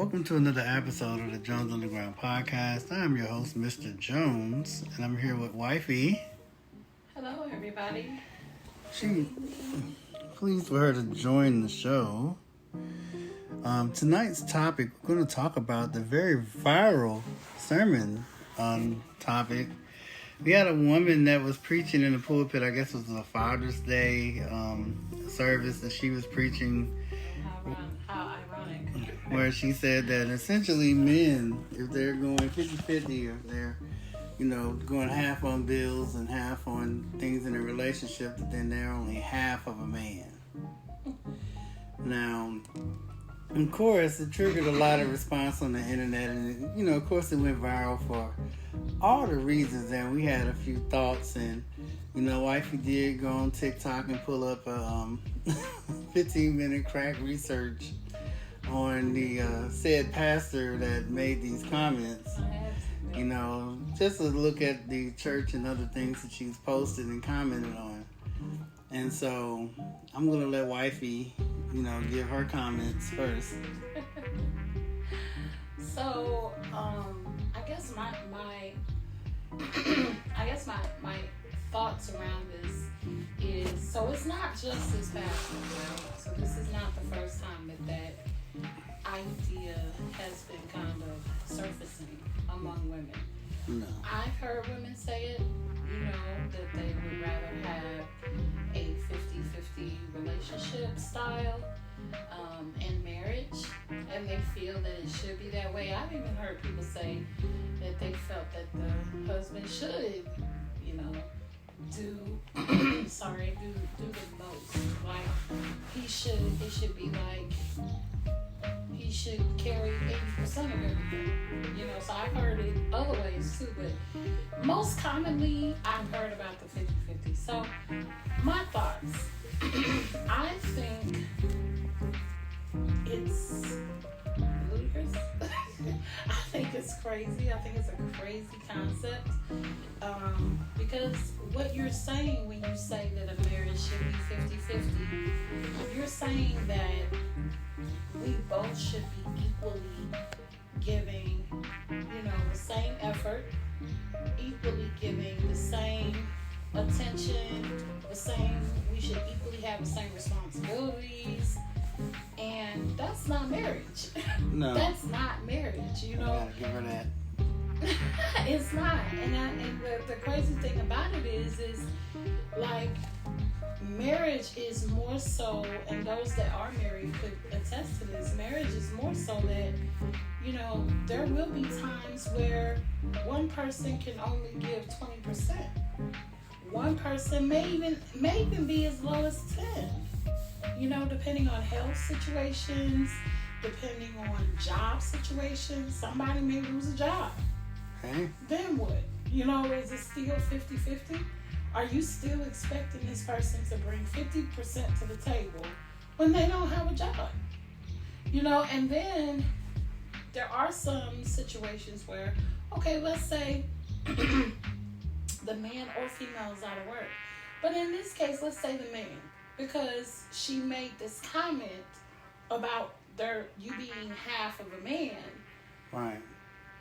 Welcome to another episode of the Jones Underground Podcast. I am your host, Mr. Jones, and I'm here with Wifey. Hello, everybody. She pleased for her to join the show. Tonight's topic, we're going to talk about the very viral sermon topic. We had a woman that was preaching in the pulpit. I guess it was a Father's Day service that she was preaching. How ironic. Where she said that essentially men, if they're going 50-50, or if they're, going half on bills and half on things in a relationship, then they're only half of a man. Now, of course, it triggered a lot of response on the internet, and, of course, it went viral for all the reasons, and we had a few thoughts, and, Wifey did go on TikTok and pull up a 15-minute crack research on the said pastor that made these comments. Just to look at the church and other things that she's posted and commented on. And so I'm going to let Wifey, give her comments first. So, I guess my thoughts around this is, so it's not just this pastor, right? So this is not the first time that idea has been kind of surfacing among women. No. I've heard women say it, that they would rather have a 50-50 relationship style in marriage, and they feel that it should be that way. I've even heard people say that they felt that the husband should, do the most. Like, it should be like, he should carry 80% of everything. So I've heard it other ways too, but most commonly I've heard about the 50-50. So my thoughts, I think it's ludicrous. I think it's crazy. I think it's a crazy concept. Because what you're saying when you say that a marriage should be 50-50, you're saying that we both should be equally giving, the same effort, equally giving the same attention, we should equally have the same responsibilities. And that's not marriage. No. That's not marriage, I gotta give her that. It's not. And the crazy thing about it is like, marriage is more so, and those that are married could attest to this, marriage is more so that, there will be times where one person can only give 20%. One person may even be as low as 10. Depending on health situations, depending on job situations. Somebody may lose a job. Okay. Then what? Is it still 50-50? Are you still expecting this person to bring 50% to the table when they don't have a job? And then there are some situations where, okay, let's say the man or female is out of work. But in this case, let's say the man, because she made this comment about you being half of a man. Right.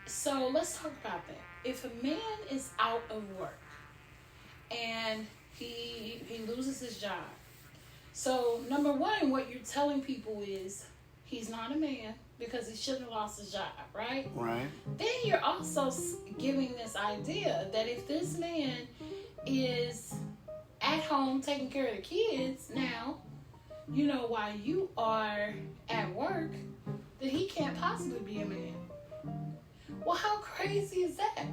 So let's talk about that. If a man is out of work and he loses his job, so number one, what you're telling people is he's not a man because he shouldn't have lost his job, right? Right. Then you're also giving this idea that if this man is at home taking care of the kids now, while you are at work, then he can't possibly be a man. Well, how crazy is that?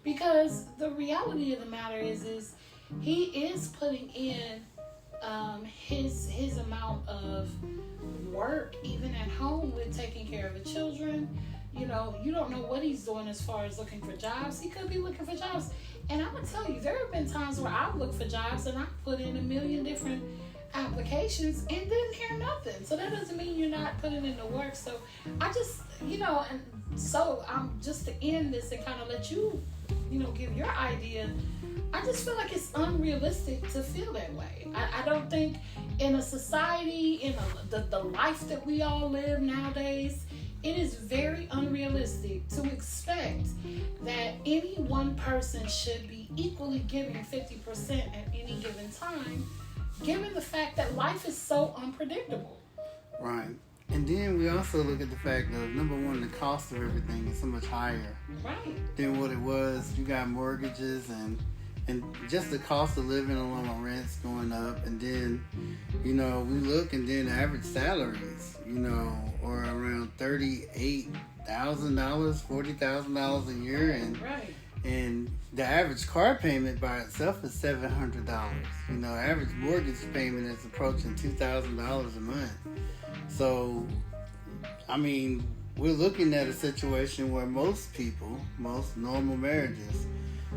Because the reality of the matter is he is putting in his amount of work, even at home, with taking care of the children. You don't know what he's doing as far as looking for jobs. He could be looking for jobs. And I'm going to tell you, there have been times where I've looked for jobs and I've put in 1 million different applications and didn't hear nothing. So that doesn't mean you're not putting in the work. So I just, and so I'm just to end this and kind of let you, give your idea. I just feel like it's unrealistic to feel that way. I don't think in a society, in the life that we all live nowadays, it is very unrealistic to expect that any one person should be equally giving 50% at any given time, given the fact that life is so unpredictable. Right. And then we also look at the fact that, number one, the cost of everything is so much higher Right. than what it was. You got mortgages and just the cost of living along on rents going up. And then, we look, and then average salaries, are around $38,000, $40,000 a year. Right. And the average car payment by itself is $700. Average mortgage payment is approaching $2,000 a month. So, we're looking at a situation where most normal marriages,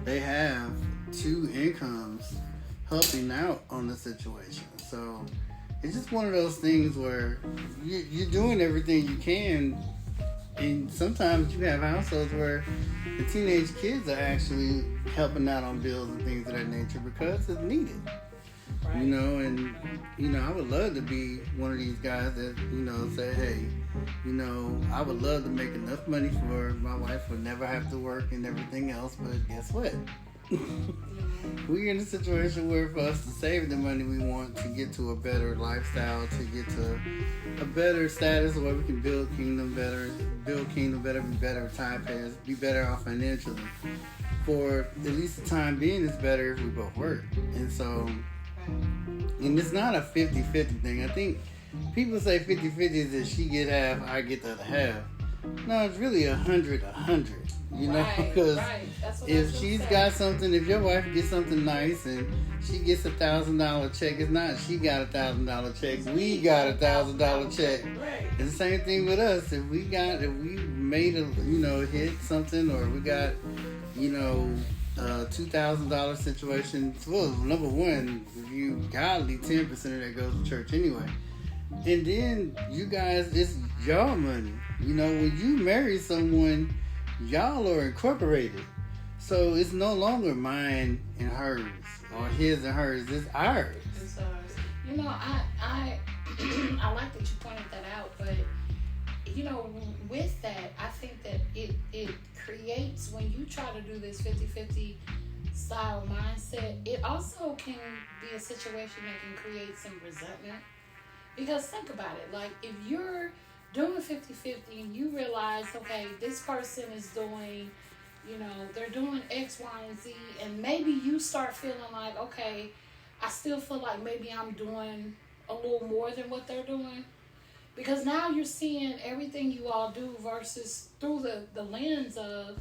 they have two incomes helping out on the situation. So, it's just one of those things where you're doing everything you can. And sometimes you have households where the teenage kids are actually helping out on bills and things of that nature because it's needed. Right. I would love to be one of these guys that, say, hey, I would love to make enough money for my wife would never have to work and everything else, but guess what? We're in a situation where for us to save the money we want to get to a better lifestyle, to get to a better status where we can build kingdom better, be better retired payers, be better off financially. For at least the time being, it's better if we both work. And so, and it's not a 50-50 thing. I think people say 50-50 is that she get half, I get the other half. No, it's really 100-100. Because if she's got something, if your wife gets something nice and she gets $1,000 check, it's not she got $1,000 check, we got $1,000 check. Right. It's the same thing with us. If we made a hit something, or we got $2,000 situation. Well, number one, if you godly, 10% of that goes to church anyway. And then you guys, it's y'all money. When you marry someone, y'all are incorporated. So it's no longer mine and hers, or his and hers. It's ours. It's ours. I I like that you pointed that out, but with that, I think that it creates, when you try to do this 50-50 style mindset, it also can be a situation that can create some resentment. Because think about it, like if you're doing 50-50 and you realize, okay, this person is doing, they're doing X, Y, and Z, and maybe you start feeling like, okay, I still feel like maybe I'm doing a little more than what they're doing. Because now you're seeing everything you all do versus through the lens of,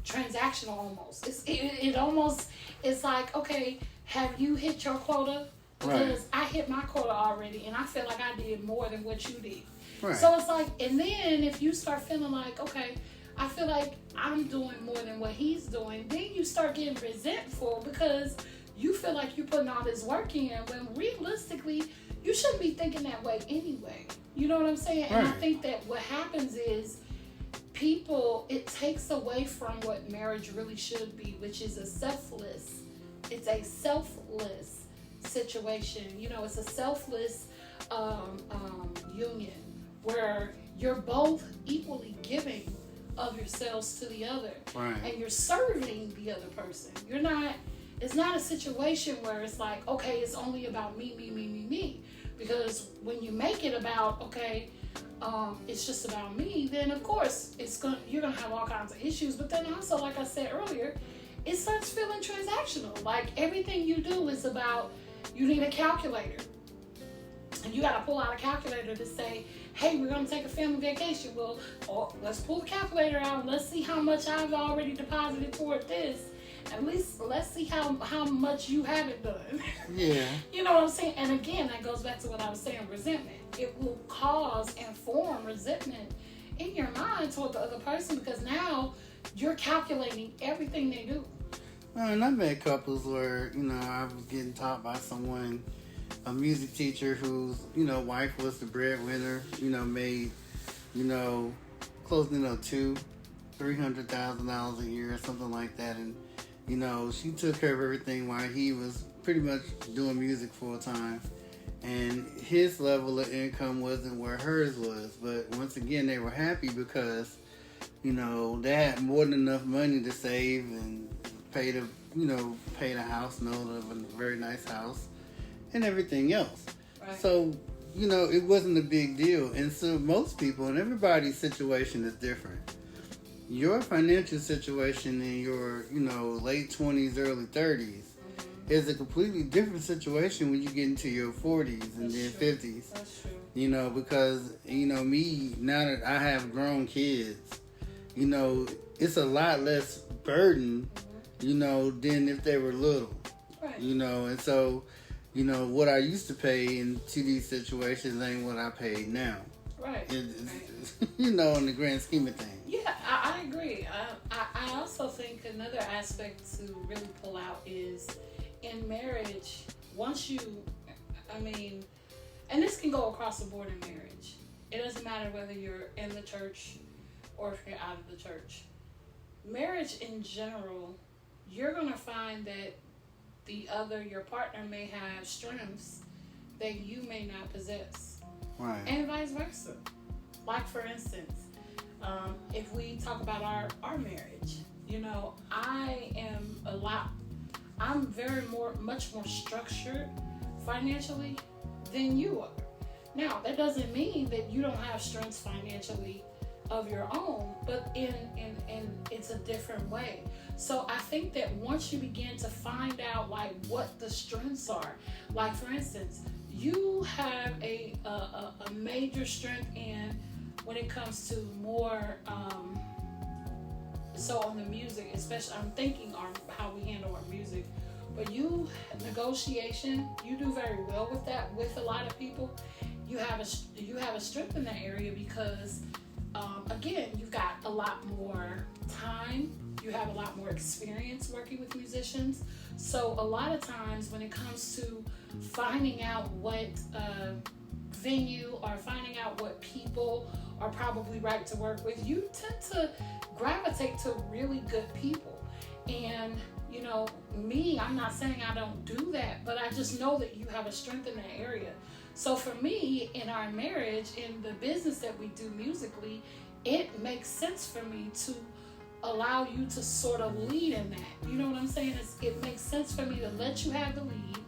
transactional almost. It almost, it's like, okay, have you hit your quota? Because I hit my quota already, and I feel like I did more than what you did. Right. So it's like, and then if you start feeling like, okay, I feel like I'm doing more than what he's doing, then you start getting resentful because you feel like you're putting all this work in, when realistically, you shouldn't be thinking that way anyway. You know what I'm saying? Right. And I think that what happens is it takes away from what marriage really should be, which is it's a selfless situation. It's a selfless union where you're both equally giving of yourselves to the other. Right. And you're serving the other person. It's not a situation where it's like, okay, it's only about me. Because when you make it about, okay, it's just about me, then of course you're gonna have all kinds of issues. But then also, like I said earlier, it starts feeling transactional. Like everything you do is about, you need a calculator. And you gotta pull out a calculator to say, hey, we're gonna take a family vacation. Well, let's pull the calculator out and let's see how much I've already deposited toward this. At least let's see how much you haven't done. Yeah. You know what I'm saying? And again, that goes back to what I was saying, resentment. It will cause and form resentment in your mind toward the other person because now you're calculating everything they do. And I've met couples where, I was getting taught by someone, a music teacher whose, wife was the breadwinner, made, close to, $200,000-$300,000 a year or something like that. And, she took care of everything while he was pretty much doing music full time. and his level of income wasn't where hers was. But once again, they were happy because, you know, they had more than enough money to save and pay the, you know, pay the house note of a very nice house and everything else. Right. So, you know, it wasn't a big deal. And so most people, and everybody's situation is different. Your financial situation in your, you know, late 20s, early 30s is a completely different situation when you get into your 40s and then 50s. That's true. You know, because, you know, me, now that I have grown kids, you know, it's a lot less burden, you know, than if they were little. Right. You know, and so, you know, what I used to pay into these situations ain't what I pay now. Right. You know, in the grand scheme of things. Yeah, I agree. I also think another aspect to really pull out is in marriage, once you, I mean, and this can go across the board in marriage. It doesn't matter whether you're in the church or if you're out of the church. Marriage in general, you're going to find that your partner may have strengths that you may not possess. Right. And vice versa. Like, for instance, if we talk about our marriage, you know, I'm much more structured financially than you are. Now, that doesn't mean that you don't have strengths financially of your own, but in it's a different way. So I think that once you begin to find out like what the strengths are, like for instance, you have a major strength in when it comes to more so on the music, especially I'm thinking on how we handle our music, but negotiation, you do very well with that with a lot of people. You have a strength in that area because again, you've got a lot more time, you have a lot more experience working with musicians. So a lot of times when it comes to finding out what venue or finding out what people are probably right to work with, you tend to gravitate to really good people. And you know, me, I'm not saying I don't do that, but I just know that you have a strength in that area. So for me, in our marriage, in the business that we do musically, it makes sense for me to allow you to sort of lead in that. You know what I'm saying? It makes sense for me to let you have the lead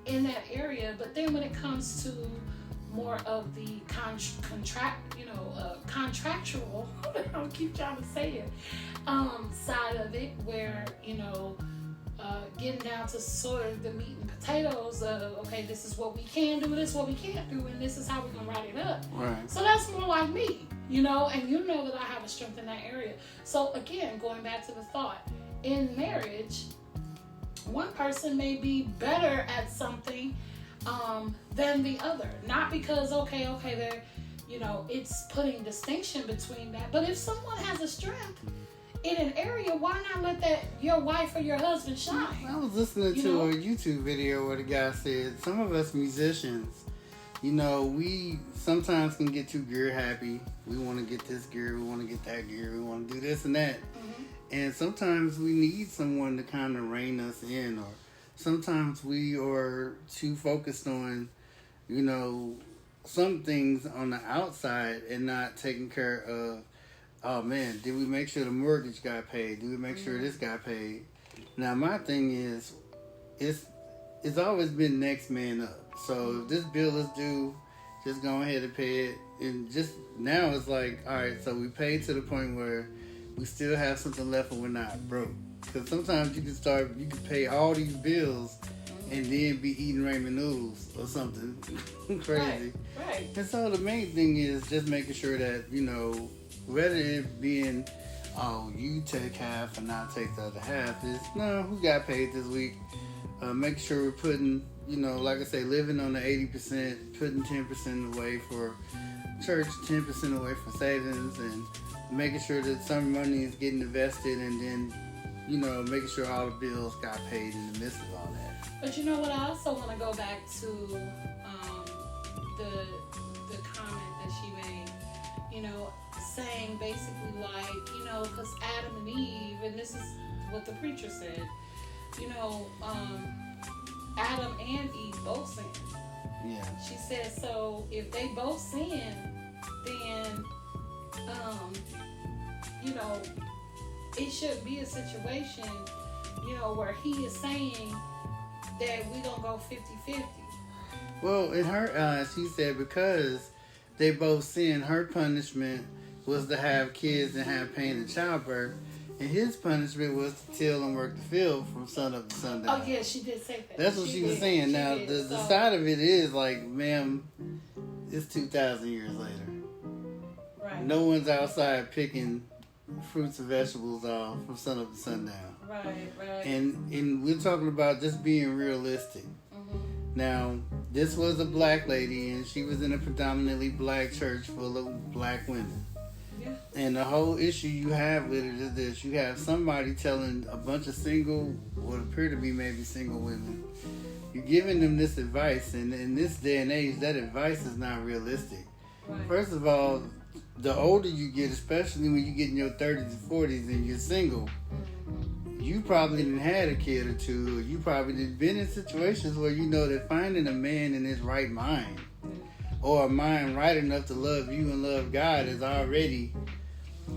in that area. But then when it comes to more of the contractual, I'll keep trying to say it, side of it, where, you know, getting down to sort of the meat and potatoes of, okay, this is what we can do, this is what we can't do, and this is how we're going to write it up. Right. So that's more like me, you know, and you know that I have a strength in that area. So again, going back to the thought, in marriage, one person may be better at something than the other. Not because, okay, they're, you know, it's putting distinction between that. But if someone has a strength in an area, why not let that your wife or your husband shine? I was listening to a YouTube video where the guy said some of us musicians, you know, we sometimes can get too gear happy. We want to get this gear, we want to get that gear, we want to do this and that. Mm-hmm. And sometimes we need someone to kind of rein us in, or sometimes we are too focused on, you know, some things on the outside and not taking care of, oh man, did we make sure the mortgage got paid? Did we make sure this got paid? Now my thing is, it's always been next man up. So if this bill is due, just go ahead and pay it. And just now it's like, all right, so we paid to the point where we still have something left and we're not broke. Because sometimes you can pay all these bills and then be eating ramen noodles or something crazy. Right. And so the main thing is just making sure that, you know, rather it being, oh, you take half and I take the other half, is, no, who got paid this week? Making sure we're putting, you know, like I say, living on the 80%, putting 10% away for church, 10% away for savings, and making sure that some money is getting invested, and then, you know, making sure all the bills got paid in the midst of all that. But you know what? I also want to go back to the comment that she made. You know, saying basically like, you know, because Adam and Eve, and this is what the preacher said. You know, Adam and Eve both sinned. Yeah. She said, so if they both sin, then, you know, it shouldn't be a situation, you know, where he is saying that we don't go 50-50. Well, in her eyes, she said because they both sinned, her punishment was to have kids and have pain in childbirth. And his punishment was to till and work the field from sun up to sundown. Oh, yeah, she did say that. That's what she was saying. Now, the side of it is like, ma'am, it's 2,000 years later. Right. No one's outside picking fruits and vegetables off from sun up to sundown. Right. And we're talking about just being realistic. Mm-hmm. Now, this was a black lady, and she was in a predominantly black church full of black women. Yeah. And the whole issue you have with it is this. You have somebody telling a bunch of single, what appear to be maybe single women, you're giving them this advice, and in this day and age, that advice is not realistic. Right. First of all, the older you get, especially when you get in your 30s and 40s and you're single, you probably didn't had a kid or two, or you probably didn't been in situations where you know that finding a man in his right mind, or a mind right enough to love you and love God is already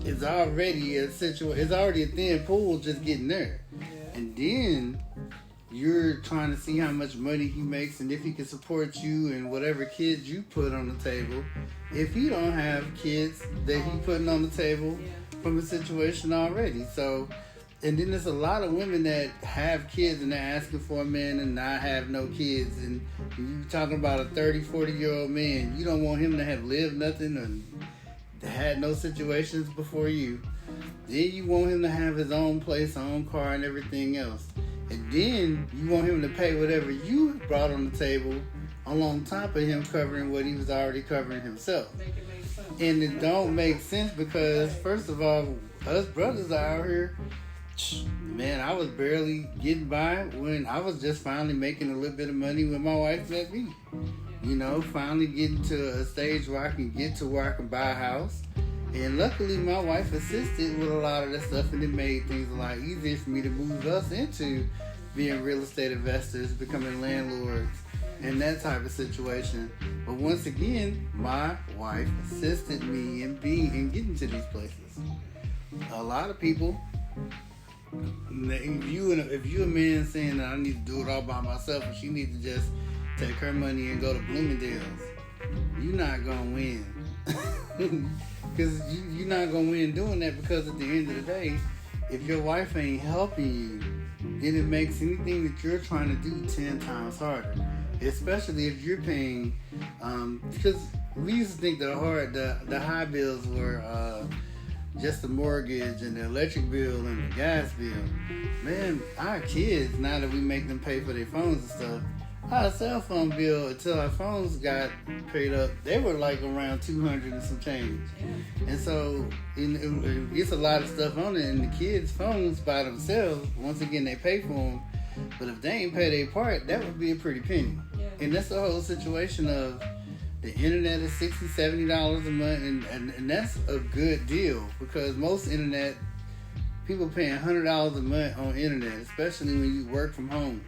a situation. It's already a thin pool just getting there. Yeah. And then you're trying to see how much money he makes and if he can support you and whatever kids you put on the table. If he don't have kids that he putting on the table from a situation already. So, and then there's a lot of women that have kids and they're asking for a man and not have no kids. And you talking about a 30, 40-year-old man. You don't want him to have lived nothing and had no situations before you. Then you want him to have his own place, own car, and everything else. And then you want him to pay whatever you brought on the table along top of him covering what he was already covering himself. Make it make sense. And it don't make sense because, first of all, us brothers are out here, man, I was barely getting by when I was just finally making a little bit of money when my wife met me. You know, finally getting to a stage where I can get to where I can buy a house. And luckily, my wife assisted with a lot of that stuff, and it made things a lot easier for me to move us into being real estate investors, becoming landlords, and that type of situation. But once again, my wife assisted me in getting to these places. A lot of people, if you a man saying that I need to do it all by myself, and she needs to just take her money and go to Bloomingdale's, you're not gonna win. Because you're not going to win doing that, because at the end of the day, if your wife ain't helping you, then it makes anything that you're trying to do 10 times harder. Especially if you're paying, because we used to think the high bills were just the mortgage and the electric bill and the gas bill. Man, our kids, now that we make them pay for their phones and stuff, our cell phone bill until our phones got paid up, they were like around 200 and some change. And so it's a lot of stuff on it, and the kids' phones by themselves, once again, they pay for them. But if they ain't pay their part, that would be a pretty penny. Yeah. And that's the whole situation of the internet is $60, $70 a month, and that's a good deal, because most internet, people paying $100 a month on internet, especially when you work from home.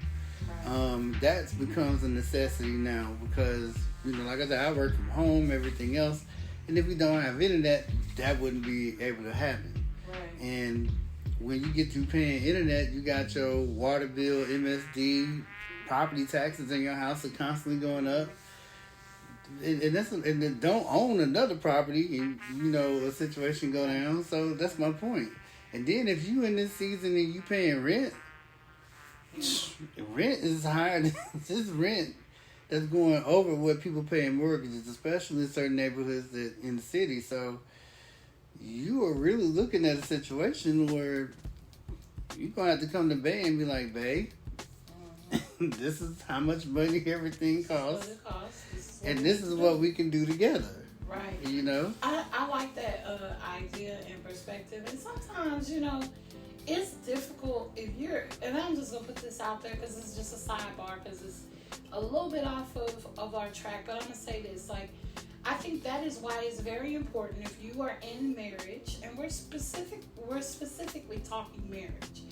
That becomes a necessity now, because, you know, like I said, I work from home, everything else, and if we don't have internet, that wouldn't be able to happen. Right. And when you get through paying internet, you got your water bill, MSD, property taxes in your house are constantly going up, and then don't own another property, and you know a situation go down. So that's my point. And then if you in this season and you paying rent is higher than this rent that's going over what people pay in mortgages, especially in certain neighborhoods that in the city. So you are really looking at a situation where you're going to have to come to Bay and be like, Bay, this is how much money everything costs. And this is what we can do together. Right. You know? I like that idea and perspective. And sometimes, you know, it's difficult if you're, and I'm just going to put this out there because it's just a sidebar, because it's a little bit off of our track, but I'm going to say this, like, I think that is why it's very important if you are in marriage, and we're specifically talking marriage.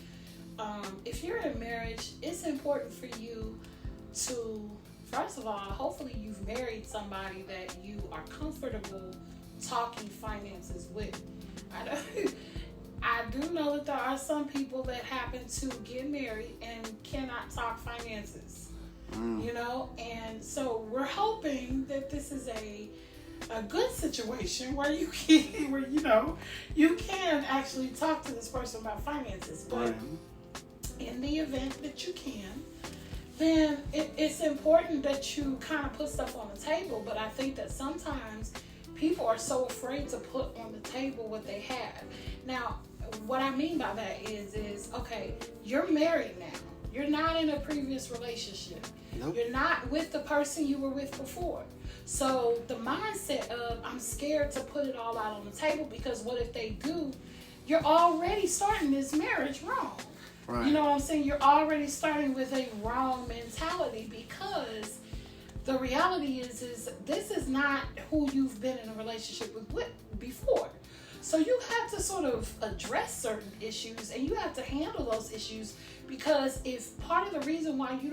If you're in marriage, it's important for you to first of all, hopefully you've married somebody that you are comfortable talking finances with. I do know that there are some people that happen to get married and cannot talk finances, you know, and so we're hoping that this is a good situation where you can, where you know, you can actually talk to this person about finances. But in the event that you can, then it's important that you kind of put stuff on the table. But I think that sometimes people are so afraid to put on the table what they have. Now, what I mean by that is okay, you're married now. You're not in a previous relationship. Nope. You're not with the person you were with before. So the mindset of I'm scared to put it all out on the table, because what if they do? You're already starting this marriage wrong. Right. You know what I'm saying? You're already starting with a wrong mentality, because the reality is this is not who you've been in a relationship with before. So you have to sort of address certain issues, and you have to handle those issues, because if part of the reason why you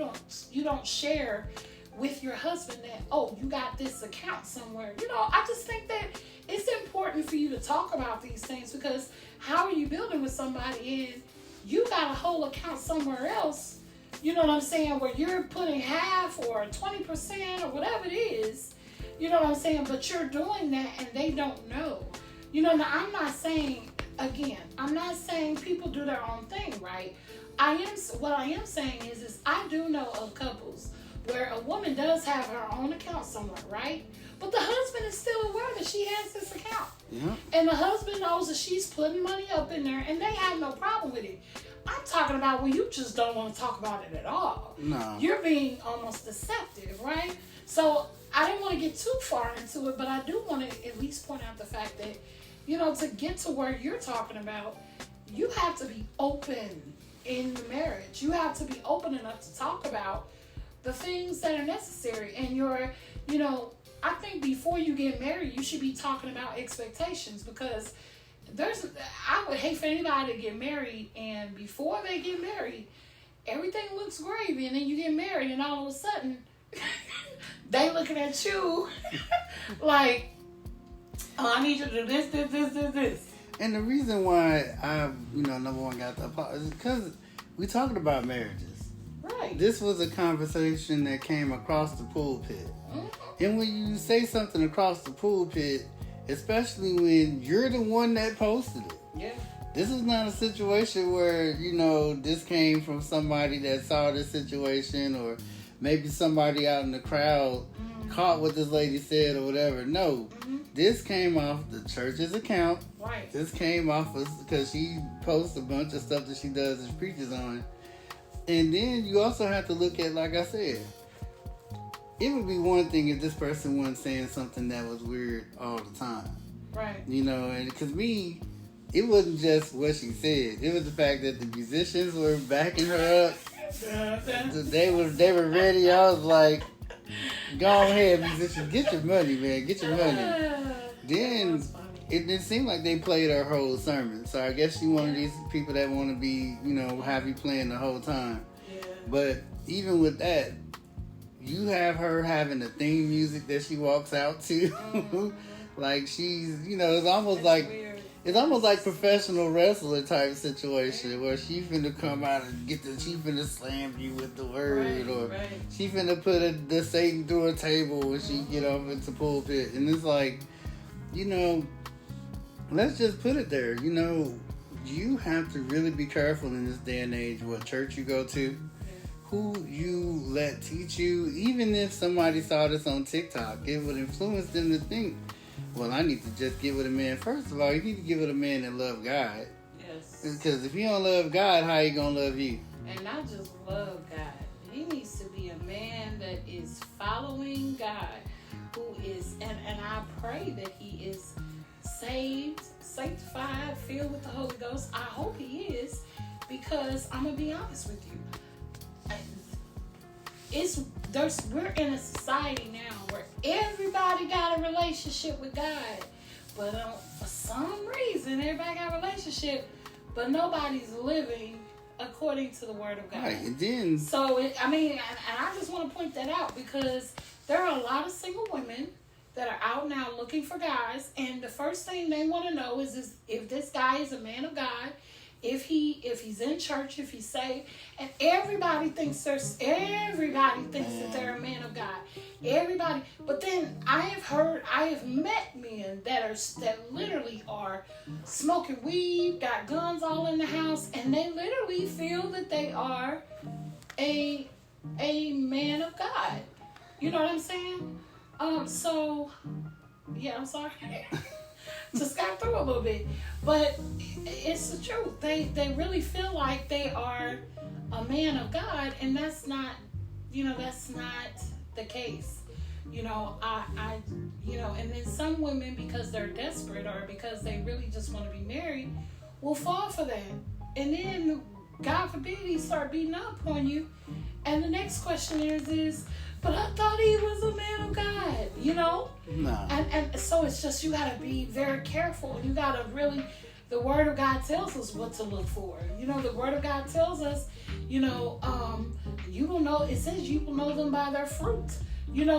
don't share with your husband that, oh, you got this account somewhere, you know, I just think that it's important for you to talk about these things, because how are you building with somebody and you got a whole account somewhere else, you know what I'm saying, where you're putting half or 20% or whatever it is, you know what I'm saying, but you're doing that and they don't know. You know, now I'm not saying people do their own thing, right? What I am saying is I do know of couples where a woman does have her own account somewhere, right? But the husband is still aware that she has this account. Yeah. And the husband knows that she's putting money up in there, and they have no problem with it. I'm talking about when you just don't want to talk about it at all. No. You're being almost deceptive, right? So I didn't want to get too far into it, but I do want to at least point out the fact that, you know, to get to where you're talking about, you have to be open in the marriage. You have to be open enough to talk about the things that are necessary. And you know, I think before you get married, you should be talking about expectations, because I would hate for anybody to get married and before they get married, everything looks gravy, and then you get married and all of a sudden they looking at you like, oh, I need you to do this. And the reason why I, you know, number one got the apology is because we talking about marriages. Right. This was a conversation that came across the pulpit. Mm-hmm. And when you say something across the pulpit, especially when you're the one that posted it. Yeah. This is not a situation where, you know, this came from somebody that saw this situation, or maybe somebody out in the crowd caught what this lady said or whatever. No. This came off the church's account. Right. This came off because she posts a bunch of stuff that she does and preaches on. And then you also have to look at, like I said, it would be one thing if this person wasn't saying something that was weird all the time. Right. You know, and because it wasn't just what she said. It was the fact that the musicians were backing her up. They were ready. I was like, go ahead, musicians, get your money, man, get your money. Then it didn't seem like they played her whole sermon. So I guess she one of these people that want to be, you know, have you playing the whole time. Yeah. But even with that, you have her having the theme music that she walks out to. Like she's, you know, it's almost like professional wrestler type situation where she finna come out and she finna slam you with the word, she finna put the Satan through a table when she get off into pulpit. And it's like, you know, let's just put it there. You know, you have to really be careful in this day and age what church you go to, who you let teach you. Even if somebody saw this on TikTok, it would influence them to think, well, I need to just get with a man. First of all, you need to get with a man that love God. Yes. Because if you don't love God, how you gonna love you? And not just love God. He needs to be a man that is following God, who is, and I pray that he is saved, sanctified, filled with the Holy Ghost. I hope he is, because I'm gonna be honest with you. We're in a society now where everybody got a relationship with God, but for some reason everybody got a relationship, but nobody's living according to the Word of God. Right, and then So, and I just want to point that out because there are a lot of single women that are out now looking for guys, and the first thing they want to know is if this guy is a man of God, if he's in church, if he's saved, and everybody thinks that they're a man of God. Everybody, but then I have met men that literally are smoking weed, got guns all in the house, and they literally feel that they are a man of God. You know what I'm saying? So yeah, I'm sorry. Just got through a little bit, but it's the truth. They really feel like they are a man of God, and that's not the case. And then some women, because they're desperate or because they really just want to be married, will fall for that, and then God forbid he start beating up on you, and the next question is. But I thought he was a man of God, No. And so it's just, you got to be very careful. You got to really, the Word of God tells us what to look for. The Word of God tells us, you will know, it says you will know them by their fruit.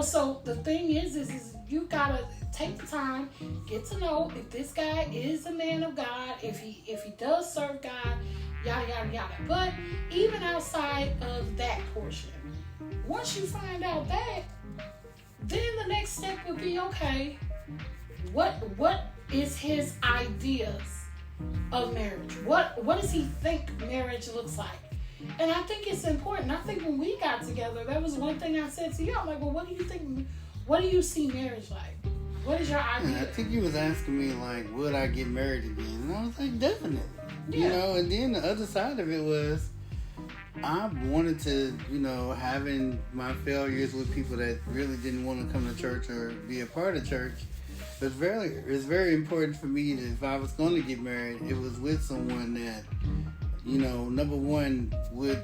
So the thing is you got to take the time, get to know if this guy is a man of God, if he does serve God, yada, yada, yada. But even outside of that portion, once you find out that, then the next step would be, okay, what is his ideas of marriage? What does he think marriage looks like? And I think it's important. I think when we got together, that was one thing I said to you. I'm like, well, what do you think? What do you see marriage like? What is your idea? I think you was asking me, like, would I get married again? And I was like, definitely. Yeah. And then the other side of it was, I wanted to, having my failures with people that really didn't want to come to church or be a part of church. It's very important for me that if I was going to get married, it was with someone that, number one, would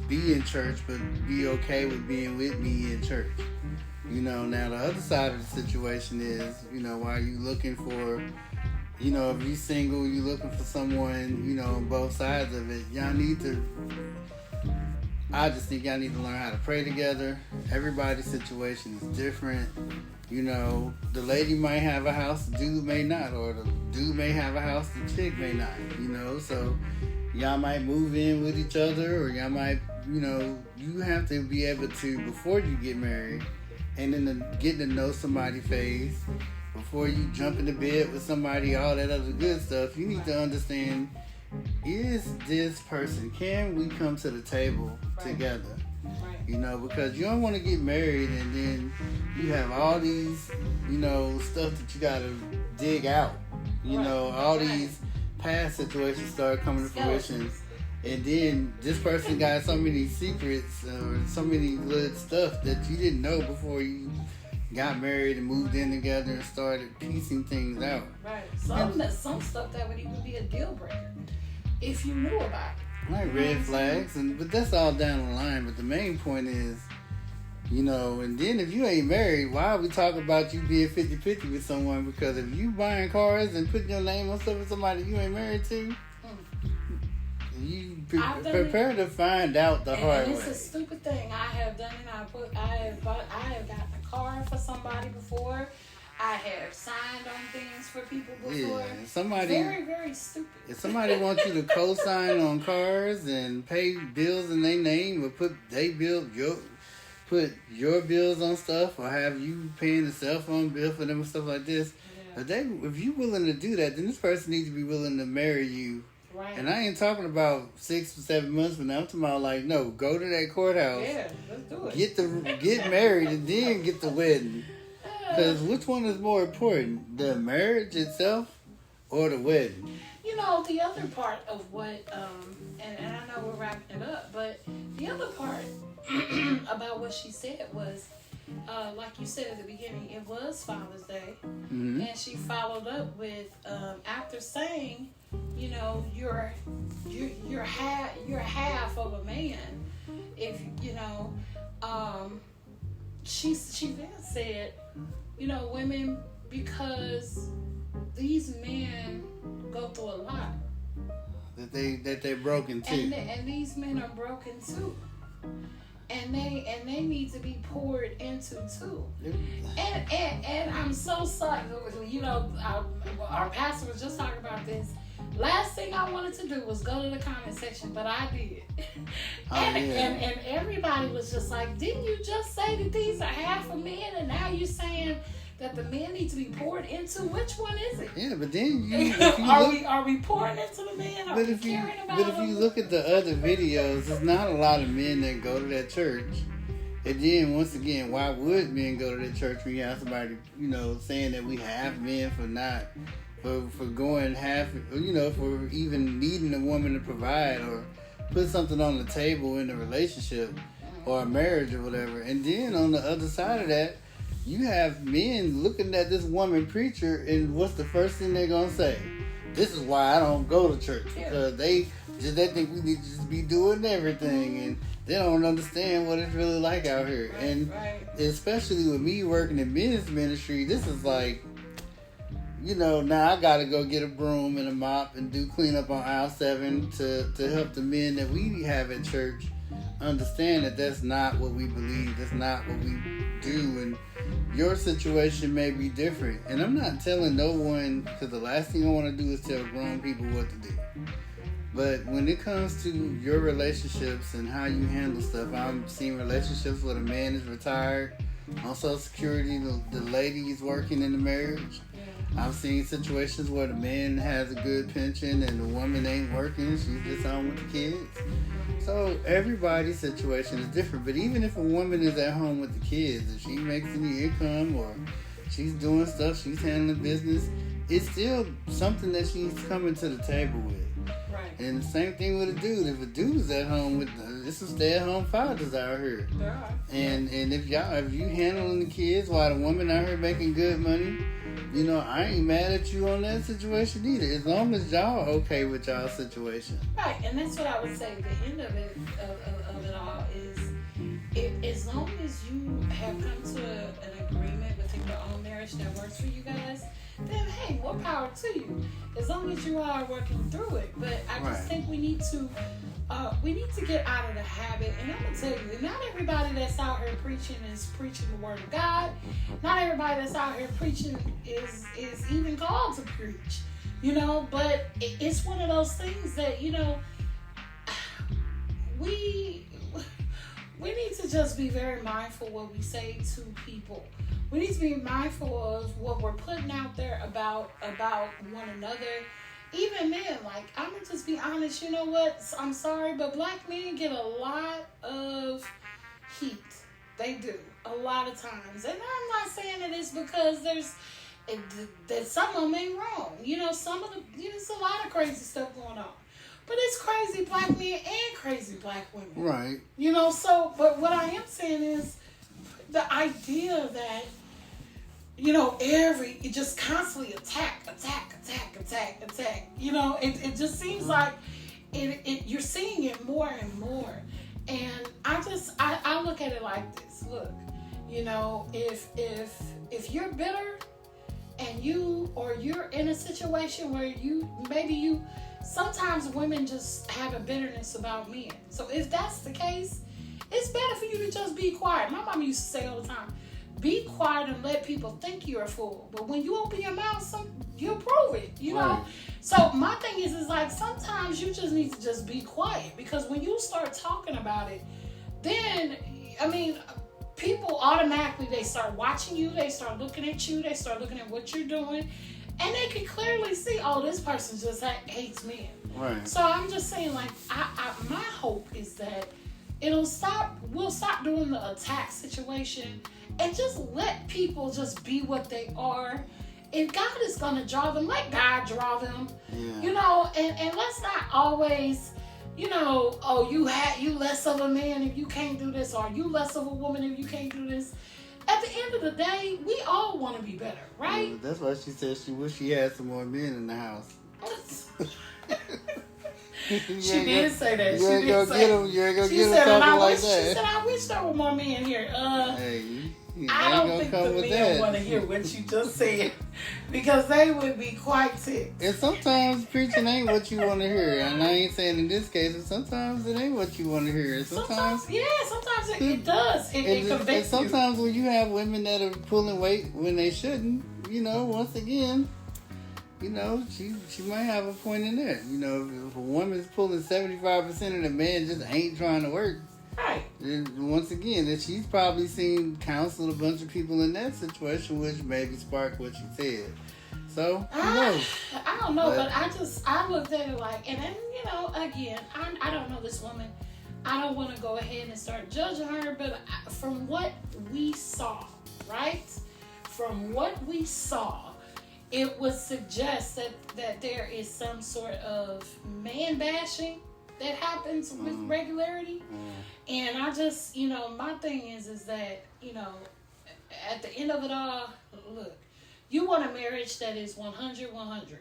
be in church, but be okay with being with me in church. Now the other side of the situation is, while you looking for, if you single, you looking for someone, on both sides of it, I just think y'all need to learn how to pray together. Everybody's situation is different. The lady might have a house, the dude may not, or the dude may have a house, the chick may not, so y'all might move in with each other, or y'all might, you have to be able to, before you get married, and in the getting to know somebody phase, before you jump into bed with somebody, all that other good stuff, you need to understand, is this person, can we come to the table together? Right. Because you don't want to get married and then you have all these, stuff that you got to dig out. All these past situations start coming to fruition. And then this person got so many secrets or so many good stuff that you didn't know before you got married and moved in together and started piecing things out. Right. Some stuff that would even be a deal breaker if you knew about it. Like red flags, but that's all down the line. But the main point is, and then if you ain't married, why are we talking about you being 50-50 with someone? Because if you buying cars and putting your name on stuff with somebody you ain't married to, you prepare to find out the hard way. It's a stupid thing I have done, and I have gotten a car for somebody before. I have signed on things for people before. Yeah, somebody very, very stupid. If somebody wants you to co-sign on cars and pay bills in their name, or put your bills on stuff, or have you paying the cell phone bill for them and stuff like this, if you willing to do that, then this person needs to be willing to marry you. Right. And I ain't talking about 6 or 7 months from now. I'm talking about like, no, go to that courthouse. Yeah, let's do it. Get married and then get the wedding. Because which one is more important, the marriage itself or the wedding? The other part of what, and I know we're wrapping it up, but the other part about what she said was, like you said at the beginning, it was Father's Day, and she followed up with, after saying, you're half of a man. If she then said, women, because these men go through a lot. that they're broken too. And these men are broken too. And they need to be poured into too. And I'm so sorry. You know, our pastor was just talking about this. Last thing I wanted to do was go to the comment section, but I did. And everybody was just like, didn't you just say that these are half of men, and now you're saying that the men need to be poured into? Which one is it? Yeah, but then are we pouring into the men? Are we caring about them? But if you look at the other videos, there's not a lot of men that go to that church. And then once again, why would men go to that church when you have somebody, you know, saying that we have men for going half, you know, for even needing a woman to provide or put something on the table in a relationship or a marriage or whatever. And then on the other side of that, you have men looking at this woman preacher, and what's the first thing they're gonna say? This is why I don't go to church, because they think we need to just be doing everything, and they don't understand what it's really like out here. And especially with me working in men's ministry, this is like, you know, now I gotta go get a broom and a mop and do cleanup on aisle 7 to help the men that we have at church understand that that's not what we believe, that's not what we do, and your situation may be different. And I'm not telling no one, because the last thing I want to do is tell grown people what to do. But when it comes to your relationships and how you handle stuff, I've seen relationships where the man is retired on Social Security, the lady is working in the marriage. I've seen situations where the man has a good pension and the woman ain't working, she's just home with the kids. So everybody's situation is different. But even if a woman is at home with the kids, if she makes any income or she's doing stuff, she's handling business, it's still something that she's coming to the table with. Right. And the same thing with a dude. If a dude's at home with, there's some stay-at-home fathers out here. There are. And if you handling the kids while the woman out here making good money, you know, I ain't mad at you on that situation either, as long as y'all okay with y'all situation. Right, and that's what I would say. The end of it, of it all is, as long as you have come to an agreement within your own marriage that works for you guys, then hey, more power to you. As long as you are working through it. But I just think we need to get out of the habit. And I'm gonna tell you, not everybody that's out here preaching is preaching the word of God. Not everybody that's out here preaching is even called to preach. You know, but it's one of those things that, you know, we need to just be very mindful what we say to people. We need to be mindful of what we're putting out there about one another. Even men, like, I'm going to just be honest, you know what? I'm sorry, but black men get a lot of heat. They do. A lot of times. And I'm not saying that it's because that some of them ain't wrong. You know, there's a lot of crazy stuff going on. But it's crazy black men and crazy black women. Right. You know, but what I am saying is the idea that, you know, it just constantly attack. You know, it just seems like you're seeing it more and more. And I look at it like this. Look, you know, if you're bitter and you're in a situation where sometimes women just have a bitterness about men. So if that's the case, it's better for you to just be quiet. My mom used to say all the time, be quiet and let people think you're a fool. But when you open your mouth, you'll prove it, you know? Right. So my thing is like, sometimes you just need to just be quiet. Because when you start talking about it, then, I mean, people automatically, they start watching you, they start looking at you, they start looking at what you're doing. And they can clearly see, oh, this person just hates men. Right. So I'm just saying, like, my hope is that we'll stop doing the attack situation and just let people just be what they are. If God is going to draw them, let God draw them. Yeah. You know, and let's not always, you know, oh, you less of a man if you can't do this, or you less of a woman if you can't do this. At the end of the day, we all want to be better, right? Yeah, that's why she said she wish she had some more men in the house. She did say that. You ain't gonna get him. You ain't gonna She get him said, talking like She that. said, I wish there were more men here. Hey, I don't think the men want to hear what you just said because they would be quite ticked. And sometimes preaching ain't what you want to hear. And I ain't saying in this case, but sometimes it ain't what you want to hear. Sometimes it does. It convicts you. And sometimes when you have women that are pulling weight when they shouldn't, once again, she might have a point in there. If a woman's pulling 75% of the man just ain't trying to work. Right. And once again, that she's probably seen counseled a bunch of people in that situation, which maybe sparked what you said. So, who knows? I don't know, but I looked at it like, and then, again, I don't know this woman. I don't want to go ahead and start judging her, but from what we saw, right? From what we saw, it would suggest that there is some sort of man bashing that happens with regularity. And I just, my thing is that, at the end of it all, look, you want a marriage that is 100-100.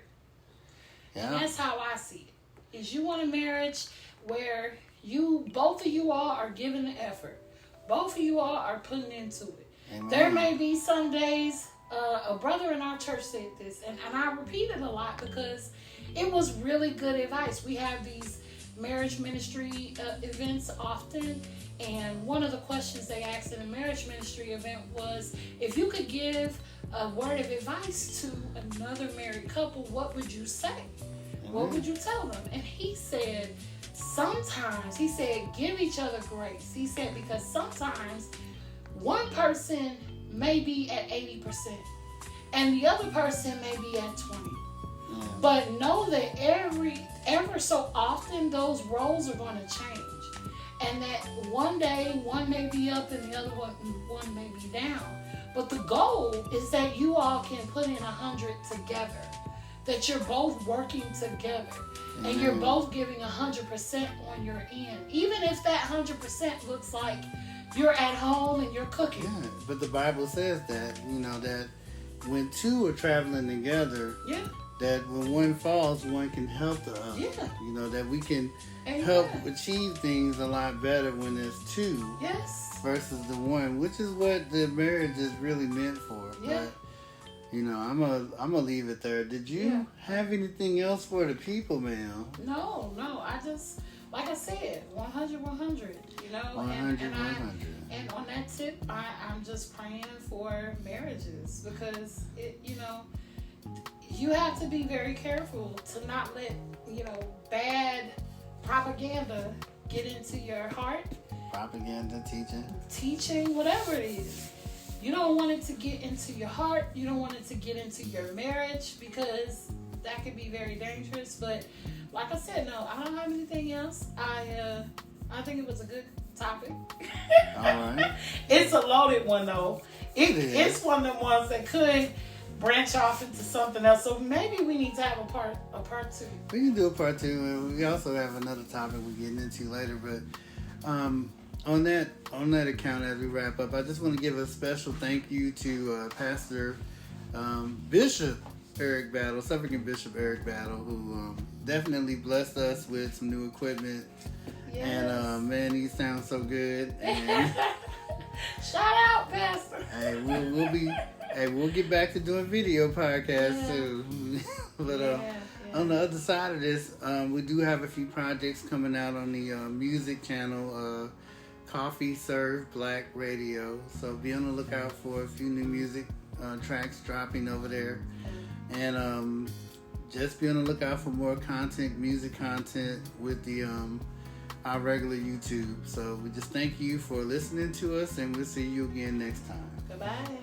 Yeah. And that's how I see it. Is you want a marriage where both of you all are giving the effort. Both of you all are putting into it. Amen. There may be some days, a brother in our church said this, and I repeat it a lot because it was really good advice. We have these marriage ministry events often, and one of the questions they asked in a marriage ministry event was, if you could give a word of advice to another married couple, what would you say? What would you tell them? And he said, give each other grace. He said, because sometimes one person may be at 80% and the other person may be at 20%. But know that ever so often those roles are going to change, and that one day one may be up and the other one may be down. But the goal is that you all can put in 100 together, that you're both working together, and you're both giving 100% on your end, even if that 100% looks like you're at home and you're cooking. Yeah, but the Bible says that that when two are traveling together. Yeah. That when one falls, one can help the other. Yeah. That we can help achieve things a lot better when there's two versus the one, which is what the marriage is really meant for. Yeah. But, I'm gonna leave it there. Did you have anything else for the people, ma'am? No. I just, like I said, 100-100. 100-100. And on that tip, I'm just praying for marriages because you have to be very careful to not let, bad propaganda get into your heart. Propaganda, teaching, whatever it is. You don't want it to get into your heart. You don't want it to get into your marriage because that could be very dangerous. But like I said, no, I don't have anything else. I think it was a good topic. All right. It's a loaded one though. It's one of the ones that could branch off into something else. So maybe we need to have a part two. We can do a part two, and we also have another topic we're getting into later. But on that account, as we wrap up, I just want to give a special thank you to Pastor Bishop Eric Battle, Suffragan Bishop Eric Battle, who definitely blessed us with some new equipment. Yes. And man, he sounds so good. And shout out, Pastor. Hey, we'll get back to doing video podcasts too. But on the other side of this, we do have a few projects coming out on the music channel, Coffee Serve Black Radio. So be on the lookout for a few new music tracks dropping over there. And just be on the lookout for more content, music content with the our regular YouTube. So we just thank you for listening to us, and we'll see you again next time. Goodbye.